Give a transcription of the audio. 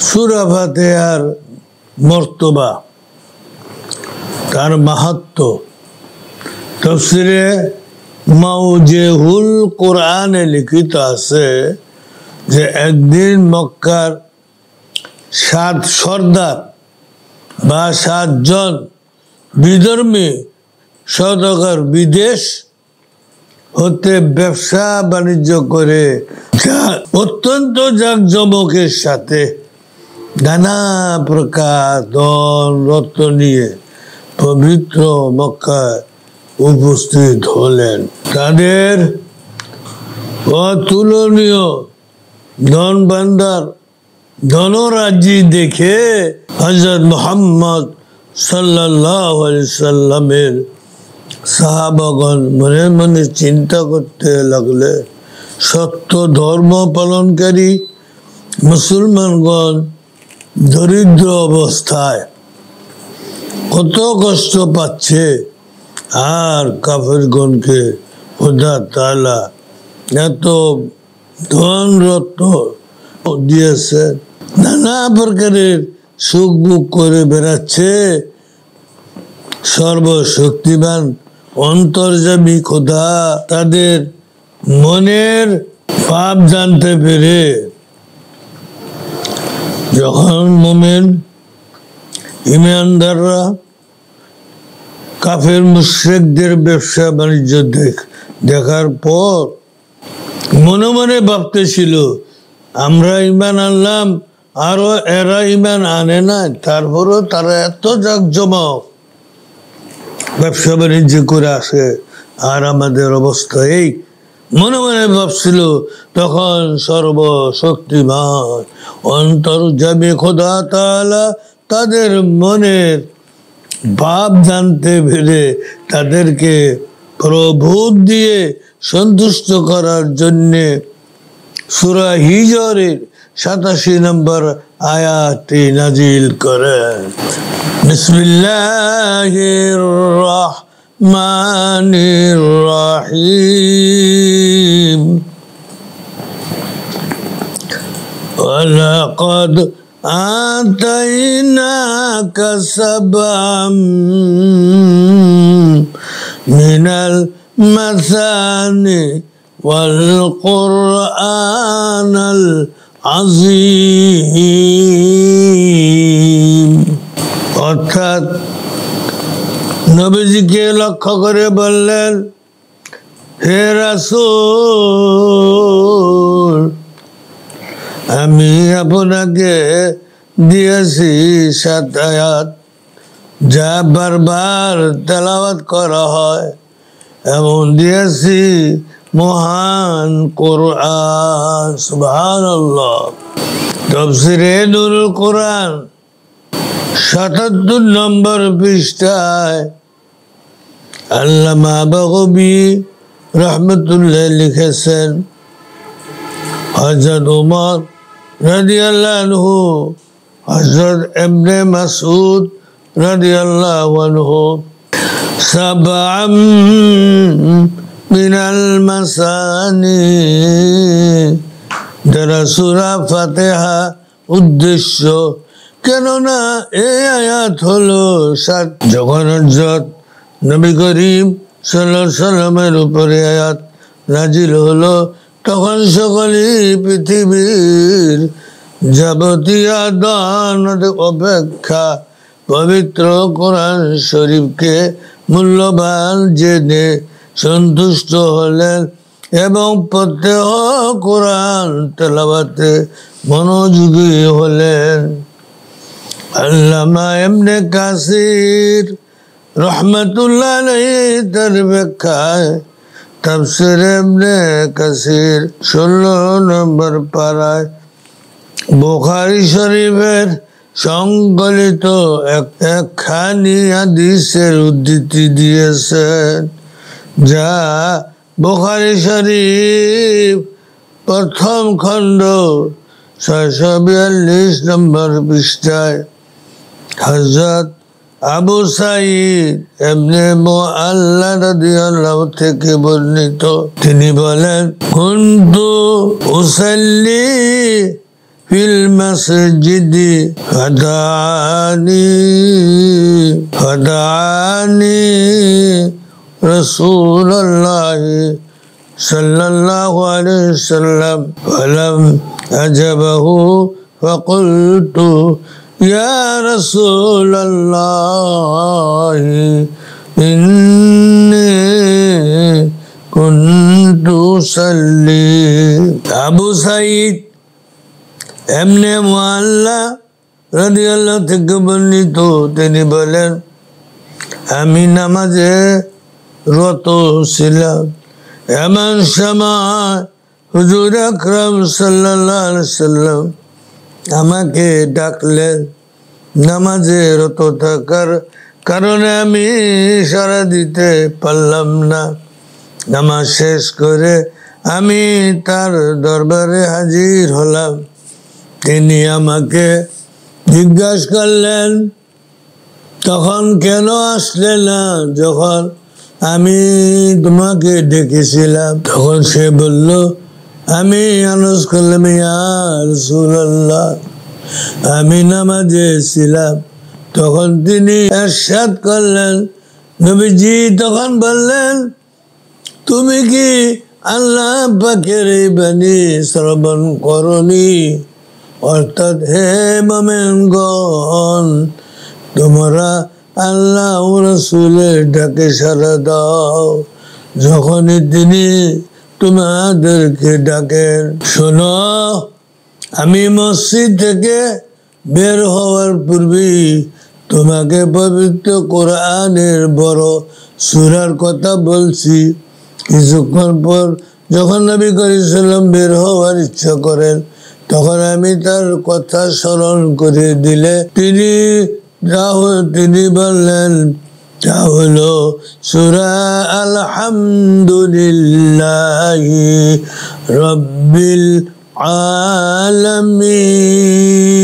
সূরা ফাতিহার মর্তবা, তার মাহাত্ম্য তাফসীরে মাউজেহুল কোরআনে লিখিত আছে যে একদিন মক্কার 7 সর্দার বা 7 জন বিধর্মী সওদাগর বিদেশ হতে ব্যবসা বাণিজ্য করে অত্যন্ত জাঁকজমকের সাথে নানা প্রকার ধন রত্ন নিয়ে পবিত্র মক্কায় উপস্থিত হলেন। তাদের অতুলনীয় ধন ভান্ডার ধনরাজি দেখে হযরত মুহাম্মদ সাল্লাল্লাহু আলাইহি সাল্লামের সাহাবাগণ মনে মনে চিন্তা করতে লাগলে, সত্য ধর্ম পালনকারী মুসলমানগণ দরিদ্র অবস্থায় কত কষ্ট পাচ্ছে, আর কাফেরগণকে খোদা তাআলা এত ধন রত্ন দিয়েছে, নানা প্রকারের সুখ ভোগ করে বেড়াচ্ছে। সর্বশক্তিমান অন্তর্যামী খোদা তাদের মনের পাপ জানতে পেরে যখন মুমিন ইমানদাররা কাফের মুশরিকদের ব্যবসা বাণিজ্য দেখার পর মনে মনে ভাবতেছিল, আমরা ঈমান আনলাম আরো এরা ঈমান আনে না, তারপরও তারা এত জাঁকজমক ব্যবসা বাণিজ্য করে আসে, আর আমাদের অবস্থা এই। মনে মনে ভাবছিল। তখন সর্বশক্তিমান অন্তর্যামী খোদা তাআলা তাদের মনের ভাব জানতে পেরে তাদেরকে প্রবোধ দিয়ে সন্তুষ্ট করার জন্যে সূরা হিজরের 87 নম্বর আয়াতটি নাজিল করেন। বিসমিল্লাহির রাহমানির রাহিম। ওয়ালাকাদ আতাইনাকা সাবআম মিনাল মাসানি ওয়াল কুরআনাল আযীম। অর্থাৎ নবীজিকে লক্ষ্য করে বললেন, হে রাসূল, আমি আপনাকে দিয়েছি 7 আয়াত, যা বারবার তেলাওয়াত করা হয়, এবং দিয়েছি মহান কোরআন। সুবহানাল্লাহ। তাফসীরে নূরুল কোরআন 77 নম্বর পৃষ্ঠায় আল্লামা বাগবী রাহমাতুল্লাহ লিখেছেন, হযরত ওমর রাদিয়াল্লাহু আনহু, হযরত ইবনে মাসউদ রাদিয়াল্লাহু আনহু সাবআম মিনাল মাসানি দ্বারা সূরা ফাতিহা উদ্দেশ্য। কেননা এই আয়াত হলো 7। যখন হযরত নবী করিম সাল্লাল্লাহু আলাইহি সাল্লামের উপরে আয়াত নাজিল হলো, তখন সকলেই পৃথিবীর যাবতীয় দান অপেক্ষা পবিত্র কোরআন শরীফকে মূল্যবান জেনে সন্তুষ্ট হলেন এবং প্রত্যহ কোরআন তেলাওয়াতে মনোযোগী হলেন। আল্লামা ইবনে কাসির রাহমাতুল্লাহ আলাইহি তার ব্যাখ্যায় তাফসীর ইবনে কাসির 16 নম্বর পারায় বুখারী শরীফের সংকলিত একখানি হাদিসের উদ্ধৃতি দিয়েছেন, যা বুখারী শরীফ প্রথম খণ্ড 642 নম্বর পৃষ্ঠায় হযরত আবু সাঈদ ইবনে মুআল্লা রাদিয়াল্লাহু থেকে বর্ণিত। তিনি বলেন, কুনতু উসাল্লি ফিল মসজিদি ফাদানি রাসূলুল্লাহ সাল্লাল্লাহু আলাইহি ওয়াসাল্লাম ফালাম আজাবাহু ফাকুলতু ইয়া রাসূলুল্লাহ ইন্নী কুনতু সাল্লি। আবু সাঈদ ইবনে মুআল্লা রাদিয়াল্লাহু থেকে বর্ণিত, তিনি বলেন, আমি নামাজে রত ছিলাম, এমন সময় হুজুর আকরাম সাল্লাল্লাহু আলাইহি ওয়াসাল্লাম আমাকে ডাকলেন। নামাজে রত থাকার কারণে আমি ইশারা দিতে পারলাম না। নামাজ শেষ করে আমি তার দরবারে হাজির হলাম। তিনি আমাকে জিজ্ঞাসা করলেন, তখন কেন আসলে না যখন আমি তোমাকে ডেকেছিলাম? তখন সে বলল, আমি আরজ করলাম, ইয়া রাসূলুল্লাহ, আমি নামাজে ছিলাম। তখন তিনি ইরশাদ করলেন, নবীজি তখন বললেন, তুমি কি আল্লাহ পাকের এই বাণী শ্রবণ করনি? অর্থাৎ, হে মুমিনগণ, তোমরা আল্লাহ ও রাসূলের ডাকে সাড়া দাও যখনই তিনি তোমাদেরকে ডাকেন। শোনো, আমি মসজিদ থেকে বের হওয়ার পূর্বেই তোমাকে পবিত্র কোরআনের বড় সূরার কথা বলছি। কিছুক্ষণ পর যখন নবী করিম সাল্লাল্লাহু আলাইহি ওয়াসাল্লাম বের হওয়ার ইচ্ছা করেন, তখন আমি তার কথা স্মরণ করে দিলে তিনি বললেন, তা হলো সূরা আলহামদুলিল্লাহি রাব্বিল আলামিন।